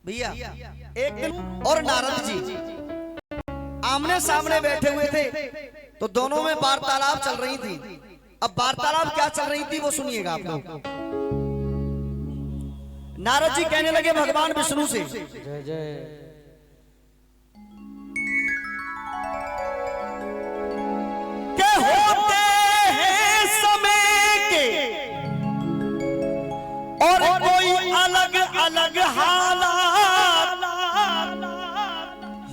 भैया एक दिन और नारद जी आमने सामने बैठे हुए थे, तो दोनों में वार्तालाप चल रही थी। अब वार्तालाप क्या चल रही थी वो सुनिएगा आप लोग। नारद जी कहने लगे भगवान विष्णु से, जय जय के होते हैं समय के और कोई अलग अलग हालात,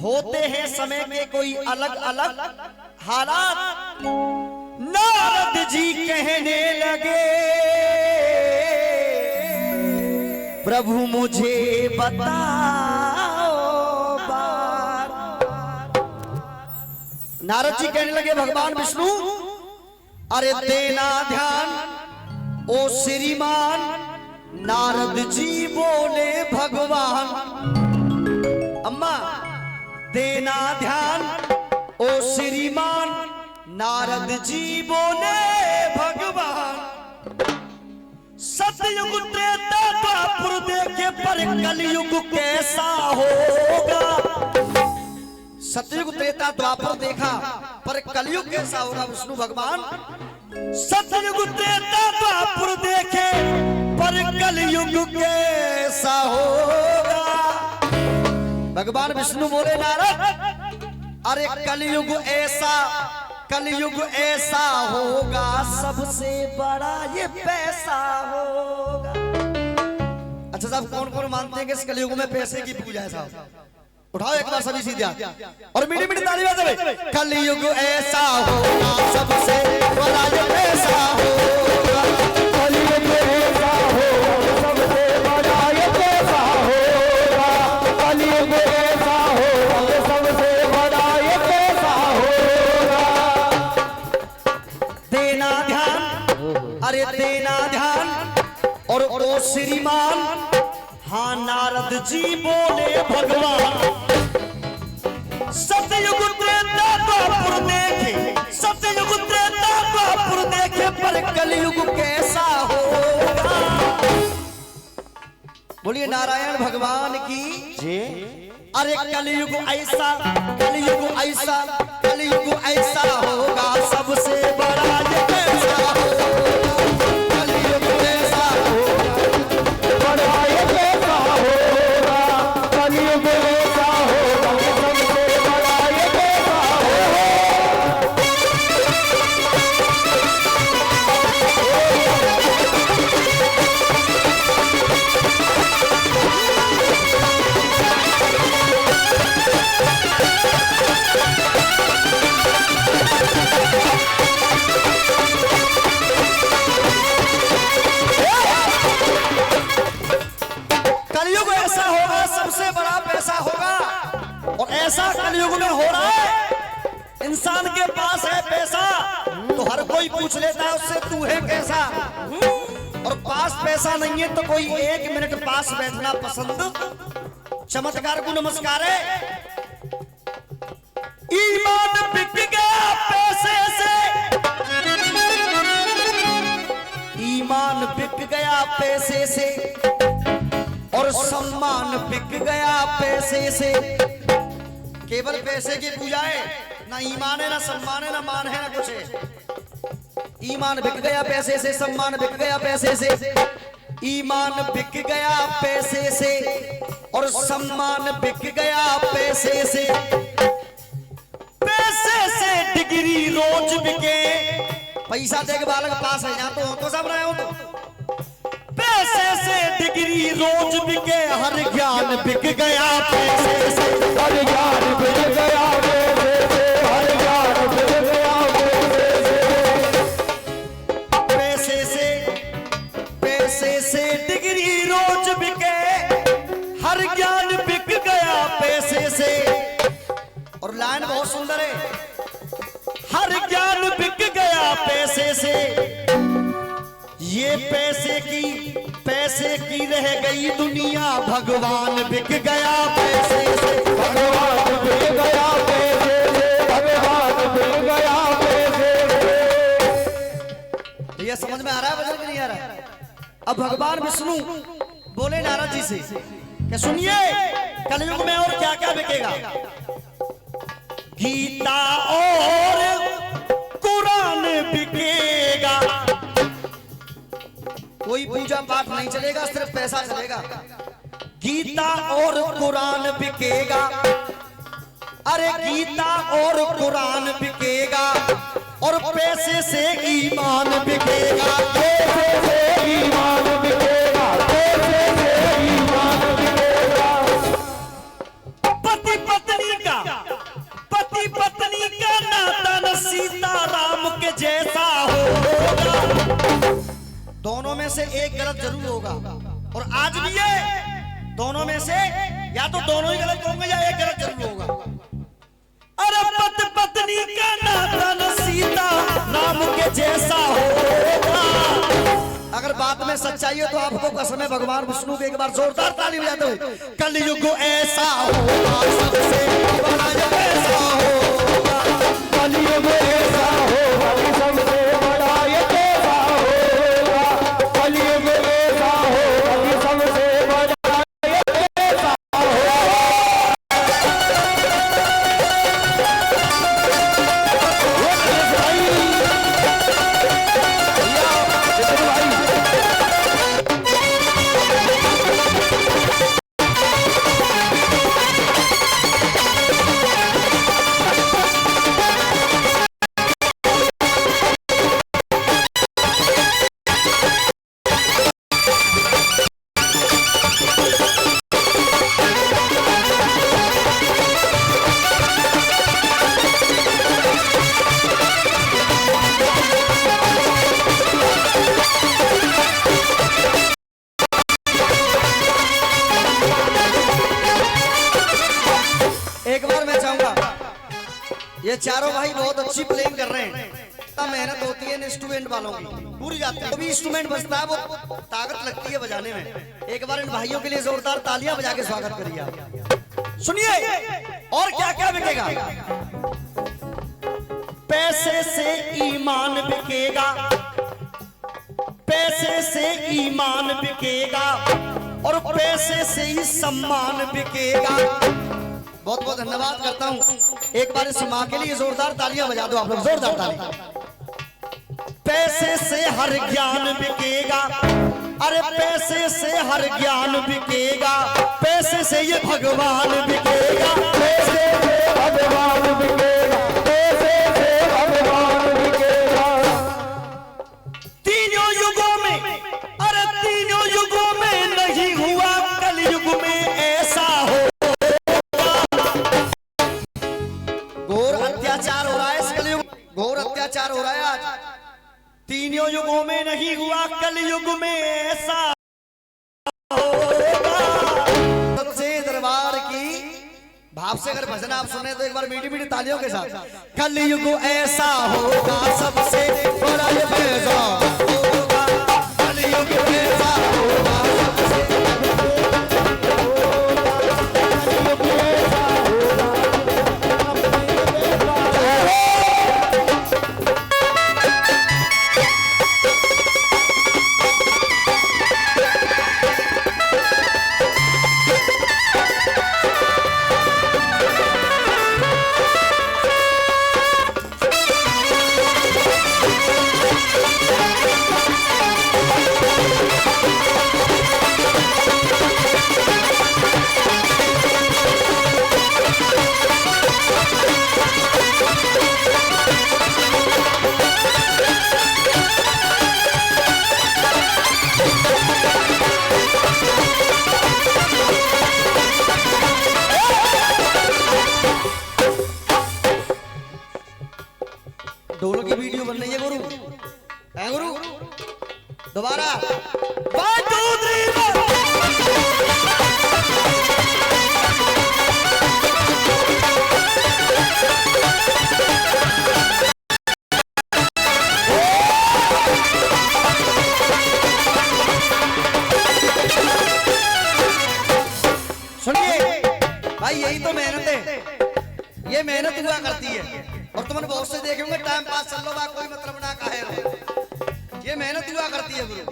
होते हैं समय के कोई अलग अलग हालात। नारद जी कहने लगे प्रभु मुझे बताओ बार। नारद जी कहने लगे भगवान विष्णु, अरे देना ध्यान ओ श्रीमान। नारद जी बोले भगवान, अम्मा देना ध्यान ओ श्रीमान। नारद जी बोले भगवान, सतयुग त्रेता द्वापर देखे पर कलयुग कैसा होगा। सतयुग त्रेता द्वापर देखा पर कलयुग कैसा होगा। विष्णु भगवान सतयुग त्रेता द्वापर देखे पर कलयुग कैसा होगा। भगवान विष्णु बोले नारद, अरे कलयुग ऐसा होगा, सबसे बड़ा ये पैसा होगा। अच्छा साहब, कौन कौन मानते हैं कि इस कलयुग में पैसे की पूजा है? साहब उठाओ एक बार सभी सीधा और मीठी मीठी ताली बजाओ। कलयुग ऐसा होगा, सबसे बड़ा ये पैसा होगा। कलयुग ऐसा होगा, सबसे बड़ा ये पैसा होगा। कलयुग ऐसा होगा, सबसे बड़ा ये पैसा होगा। देना ध्यान, अरे देना ध्यान और ओ श्रीमान। हाँ नारद जी बोले भगवान, सतयुग त्रेता द्वापर देखे, सतयुग त्रेता द्वापर देखे पर कलयुग कैसा होगा। बोलिए नारायण भगवान की जय। अरे कलयुग ऐसा, कलयुग ऐसा, कलयुग ऐसा होगा, सबसे बड़ा ये पैसा होगा। कलयुग ऐसा होगा, बड़ा ये पैसा होगा। कलयुग ऐसा होगा, सबसे बड़ा ये पैसा होगा। कलयुग ऐसा होगा, सबसे बड़ा पैसा होगा। और ऐसा कलयुग में हो रहा है, इंसान के पास है पैसा तो हर कोई पूछ लेता है उससे तू है कैसा। और पास पैसा नहीं है तो कोई एक मिनट पास बैठना पसंद। चमत्कार को नमस्कार है। ईमान बिक गया पैसे से, ईमान बिक गया पैसे से और सम्मान बिक गया पैसे से। केवल पैसे की पूजा है, ना ईमान है, ना सम्मान है, ना मान है, ना कुछ है। ईमान बिक गया पैसे से, सम्मान बिक गया पैसे से। ईमान बिक गया पैसे से और सम्मान बिक गया पैसे से। पैसे से डिग्री रोज बिके, पैसा देके बालक पास है, यहाँ तो सब रहे हो तो। पैसे से डिग्री रोज बिके, हर ज्ञान बिक गया पैसे से। हर ज्ञान बिक गया पैसे से, हर ज्ञान बिक गया पैसे से। पैसे से डिग्री रोज बिके, हर ज्ञान बिक गया पैसे से। और लाइन बहुत सुंदर है, हर ज्ञान बिक गया पैसे से। ये पैसे की रह गई दुनिया, भगवान बिक गया पैसे से। भगवान बिक गया पैसे से, भगवान बिक गया पैसे से। ये समझ में आ रहा है, बदल नहीं आ रहा है? अब भगवान विष्णु बोले बोले नारद जी से कि सुनिए कलयुग में और क्या क्या बिकेगा। गीता और कुरान बिकेगा, कोई पूजा पाठ नहीं चलेगा, सिर्फ पैसा चलेगा। गीता और कुरान बिकेगा, अरे गीता और कुरान बिकेगा, और पैसे से ईमान बिकेगा, पैसे से ईमान बिकेगा, पैसे से ईमान बिकेगा। पति पत्नी का नाता न सीता राम के जैसा होगा। दोनों में से एक गलत जरूर होगा, और आज भी है दोनों में से या तो दोनों ही गलत होंगे या एक गलत जरूर होगा। अरे पति पत्नी का नाता न सीता राम के जैसा होगा। अगर बात में सच्चाई है तो आपको कसम है भगवान विष्णु के एक बार जोरदार ताली बजाते हुए, कलयुग ऐसा होगा सबसे बड़ा ऐसा होगा, कलयुग ऐसा होगा सबसे बड़ा ये कैसा होगा, कलयुग ऐसा होगा सबसे बड़ा ये कैसा होगा। एक बार मैं चाहूंगा, ये चारों भाई बहुत अच्छी प्लेइंग कर रहे हैं, तब मेहनत होती है इंस्ट्रूमेंट वालों की पूरी जाती है, भी इंस्ट्रूमेंट बजता है वो ताकत लगती है बजाने में। एक बार इन भाइयों के लिए जोरदार तालियां बजा के स्वागत करिए आप। सुनिए और क्या क्या बिकेगा। पैसे से ईमान बिकेगा, पैसे से ईमान बिकेगा, और पैसे से ही सम्मान बिकेगा। बहुत बहुत धन्यवाद करता हूं। एक बार इस मां के लिए जोरदार तालियां बजा दो आप लोग, जोरदार तालियां। पैसे से हर ज्ञान बिकेगा, अरे पैसे से हर ज्ञान बिकेगा, पैसे से ये भगवान बिकेगा, पैसे से भगवान बिकेगा, पैसे से भगवान बिकेगा। तीनों युगों में, अरे तीनों युगों में नहीं हुआ कलयुग में ऐसा हो। घोर अत्याचार हो रहा है इस कलयुग, घोर अत्याचार हो रहा है आज। तीनों युगों में नहीं हुआ कलयुग में ऐसा होगा। सबसे दरबार की भाव से अगर भजन आप सुने तो एक बार मीठी मीठी तालियों के साथ, कलयुग ऐसा होगा सबसे बड़ा ये पैसा होगा, कलयुग ऐसा होगा सबसे ढोलों की वीडियो बन रही है गुरु, है गुरु? दोबारा 1 2 3 सुनिए भाई, यही तो मेहनत है, ये मेहनत हुआ करती है। और तुमने बहुत से देखे होंगे टाइम पास चल लो बा कोई मतलब ना काहे, ये मेहनत हुआ करती है गुरु।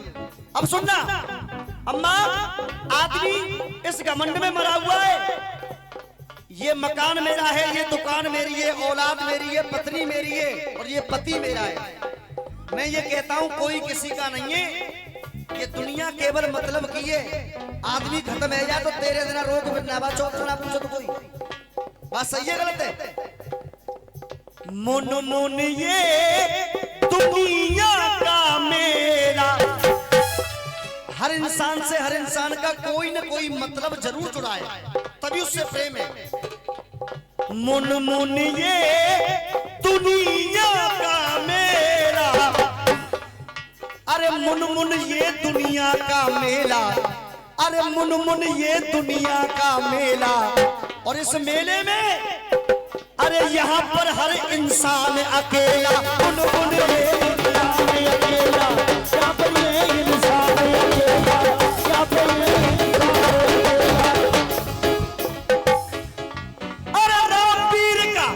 अब सुनना, अम्मा आदमी इस घमंड में मरा हुआ है, ये मकान मेरा है, ये दुकान मेरी है, औलाद मेरी है, पत्नी मेरी है और ये पति मेरा है। मैं ये कहता हूं कोई किसी का नहीं है, ये दुनिया केवल मतलब की है। आदमी खत्म है जाए तो तेरे दिन रोग नवा चौक ना पूछो तो कोई बात सही है गलत है। मुन मुन ये दुनिया का मेरा, हर इंसान से हर इंसान का कोई ना कोई मतलब जरूर जुड़ा है, तभी उससे प्रेम है। मुन मुन ये दुनिया का मेरा, अरे मुन मुन ये दुनिया का मेला, अरे मुन मुन ये दुनिया का मेला। और इस मेले में अरे यहाँ पर हर इंसान अकेला, मुन मुन ये दुनिया में अकेला, यहाँ पर ये इंसान अकेला, यहाँ पर ये अरे रामवीर का,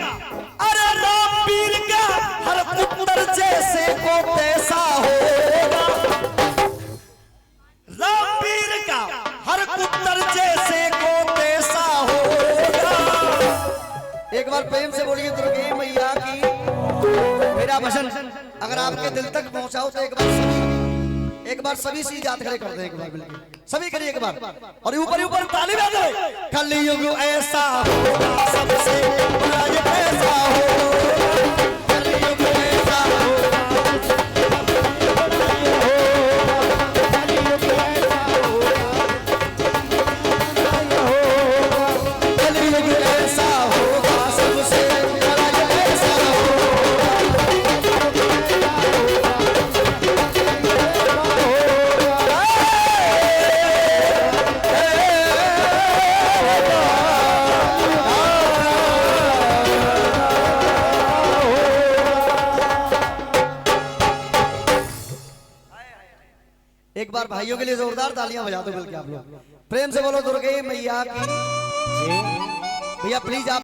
अरे रामवीर का हर पुत्र जैसे को पैसा होगा, रामवीर का हर पुत्र जैसे को पैसा होगा। एक बार प्रेम से बोलिए दुर्गे मैया की। मेरा भजन अगर आपके दिल तक पहुंचाओ तो एक बार सभी सीधे हाथ खड़े कर दें, एक बार सभी करिए एक बार, और ऊपर ऊपर ताली बजाओ। कलयुग ऐसा होगा सबसे बुरा ये ऐसा होगा, कलयुग ऐसा होगा, कलयुग ऐसा होगा, कलयुग ऐसा होगा सबसे बुरा ये ऐसा एक बार भाइयों के लिए जोरदार तालियां बजा दो मिलके आप लोग। प्रेम से बोलो दुर्गे मैया की। भैया प्लीज आप